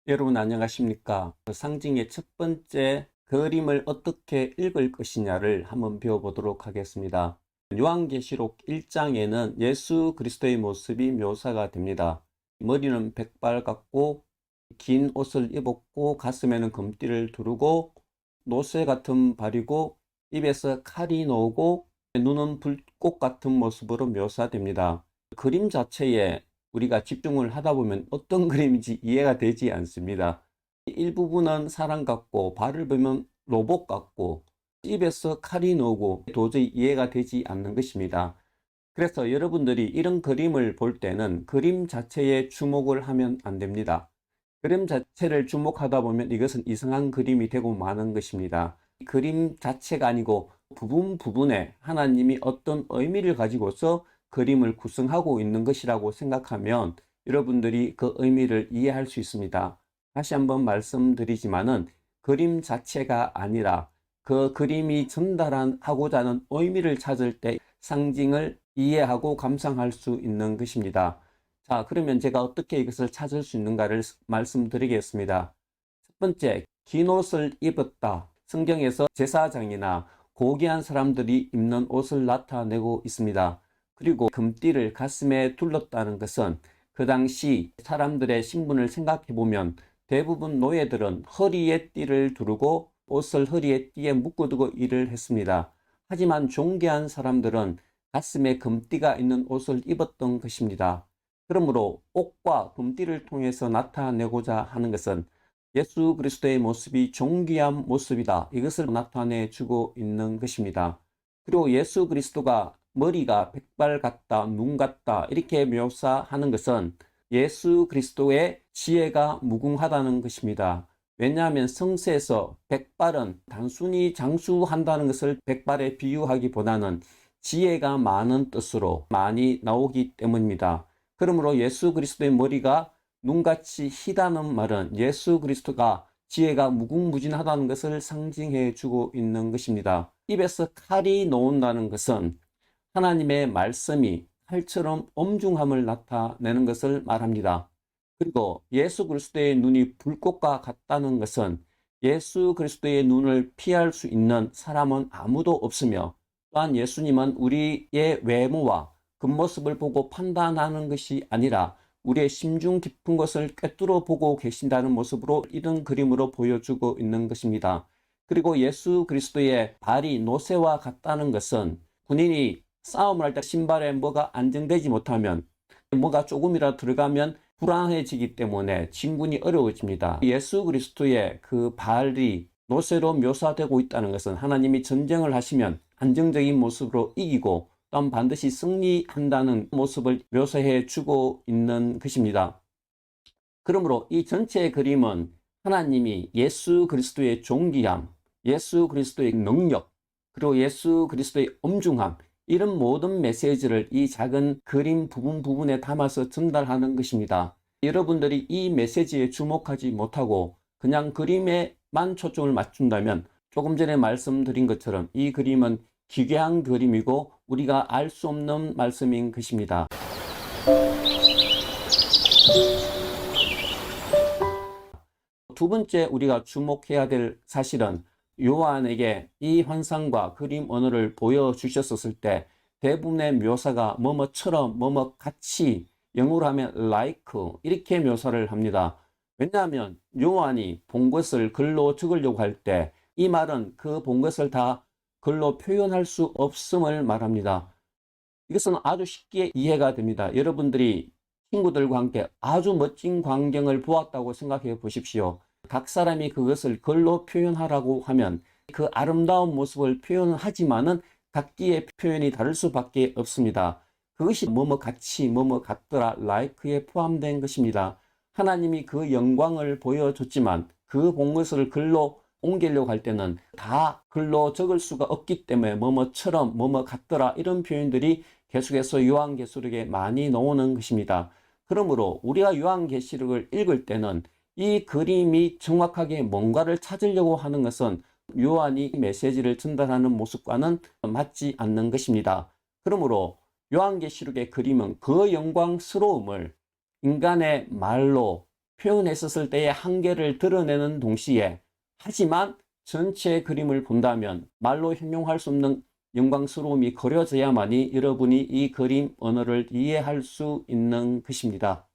여러분 안녕하십니까? 상징의 첫 번째 그림을 어떻게 읽을 것이냐를 한번 배워보도록 하겠습니다. 요한계시록 1장에는 예수 그리스도의 모습이 묘사가 됩니다. 머리는 백발 같고 긴 옷을 입었고 가슴에는 금띠를 두르고 노새 같은 발이고 입에서 칼이 나오고 눈은 불꽃 같은 모습으로 묘사됩니다. 그림 자체에 우리가 집중을 하다 보면 어떤 그림인지 이해가 되지 않습니다. 일부분은 사람 같고 발을 보면 로봇 같고 입에서 칼이 나오고 도저히 이해가 되지 않는 것입니다. 그래서 여러분들이 이런 그림을 볼 때는 그림 자체에 주목을 하면 안 됩니다. 그림 자체를 주목하다 보면 이것은 이상한 그림이 되고 마는 것입니다. 그림 자체가 아니고 부분 부분에 하나님이 어떤 의미를 가지고서 그림을 구성하고 있는 것이라고 생각하면 여러분들이 그 의미를 이해할 수 있습니다. 다시 한번 말씀드리지만은 그림 자체가 아니라 그 그림이 전달하고자 하는 의미를 찾을 때 상징을 이해하고 감상할 수 있는 것입니다. 자, 그러면 제가 어떻게 이것을 찾을 수 있는가를 말씀드리겠습니다. 첫 번째, 긴 옷을 입었다. 성경에서 제사장이나 고귀한 사람들이 입는 옷을 나타내고 있습니다. 그리고 금띠를 가슴에 둘렀다는 것은 그 당시 사람들의 신분을 생각해 보면 대부분 노예들은 허리에 띠를 두르고 옷을 허리에 띠에 묶어두고 일을 했습니다. 하지만 존귀한 사람들은 가슴에 금띠가 있는 옷을 입었던 것입니다. 그러므로 옷과 금띠를 통해서 나타내고자 하는 것은 예수 그리스도의 모습이 존귀한 모습이다. 이것을 나타내 주고 있는 것입니다. 그리고 예수 그리스도가 머리가 백발 같다, 눈 같다 이렇게 묘사하는 것은 예수 그리스도의 지혜가 무궁하다는 것입니다. 왜냐하면 성서에서 백발은 단순히 장수한다는 것을 백발에 비유하기보다는 지혜가 많은 뜻으로 많이 나오기 때문입니다. 그러므로 예수 그리스도의 머리가 눈같이 희다는 말은 예수 그리스도가 지혜가 무궁무진하다는 것을 상징해 주고 있는 것입니다. 입에서 칼이 나온다는 것은 하나님의 말씀이 칼처럼 엄중함을 나타내는 것을 말합니다. 그리고 예수 그리스도의 눈이 불꽃과 같다는 것은 예수 그리스도의 눈을 피할 수 있는 사람은 아무도 없으며 또한 예수님은 우리의 외모와 겉모습을 보고 판단하는 것이 아니라 우리의 심중 깊은 것을 꿰뚫어 보고 계신다는 모습으로 이런 그림으로 보여주고 있는 것입니다. 그리고 예수 그리스도의 발이 노새와 같다는 것은 군인이 싸움을 할 때 신발에 뭐가 안정되지 못하면 뭐가 조금이라도 들어가면 불안해지기 때문에 진군이 어려워집니다. 예수 그리스도의 그 발이 노새로 묘사되고 있다는 것은 하나님이 전쟁을 하시면 안정적인 모습으로 이기고 또한 반드시 승리한다는 모습을 묘사해 주고 있는 것입니다. 그러므로 이 전체 그림은 하나님이 예수 그리스도의 존귀함, 예수 그리스도의 능력, 그리고 예수 그리스도의 엄중함 이런 모든 메시지를 이 작은 그림 부분에 담아서 전달하는 것입니다. 여러분들이 이 메시지에 주목하지 못하고 그냥 그림에만 초점을 맞춘다면 조금 전에 말씀드린 것처럼 이 그림은 기괴한 그림이고 우리가 알 수 없는 말씀인 것입니다. 두 번째 우리가 주목해야 될 사실은 요한에게 이 환상과 그림 언어를 보여주셨을 때 대부분의 묘사가 뭐뭐처럼 뭐뭐같이 영어로 하면 like 이렇게 묘사를 합니다. 왜냐하면 요한이 본 것을 글로 적으려고 할 때 이 말은 그 본 것을 다 글로 표현할 수 없음을 말합니다. 이것은 아주 쉽게 이해가 됩니다. 여러분들이 친구들과 함께 아주 멋진 광경을 보았다고 생각해 보십시오. 각 사람이 그것을 글로 표현하라고 하면 그 아름다운 모습을 표현하지만은 각기의 표현이 다를 수밖에 없습니다. 그것이 뭐뭐 같이 뭐뭐 같더라 like에 포함된 것입니다. 하나님이 그 영광을 보여줬지만 그 본 것을 글로 옮기려고 할 때는 다 글로 적을 수가 없기 때문에 뭐뭐처럼 뭐뭐 같더라 이런 표현들이 계속해서 요한계시록에 많이 나오는 것입니다. 그러므로 우리가 요한계시록을 읽을 때는 이 그림이 정확하게 뭔가를 찾으려고 하는 것은 요한이 메시지를 전달하는 모습과는 맞지 않는 것입니다. 그러므로 요한계시록의 그림은 그 영광스러움을 인간의 말로 표현했었을 때의 한계를 드러내는 동시에 하지만 전체 그림을 본다면 말로 형용할 수 없는 영광스러움이 그려져야만이 여러분이 이 그림 언어를 이해할 수 있는 것입니다.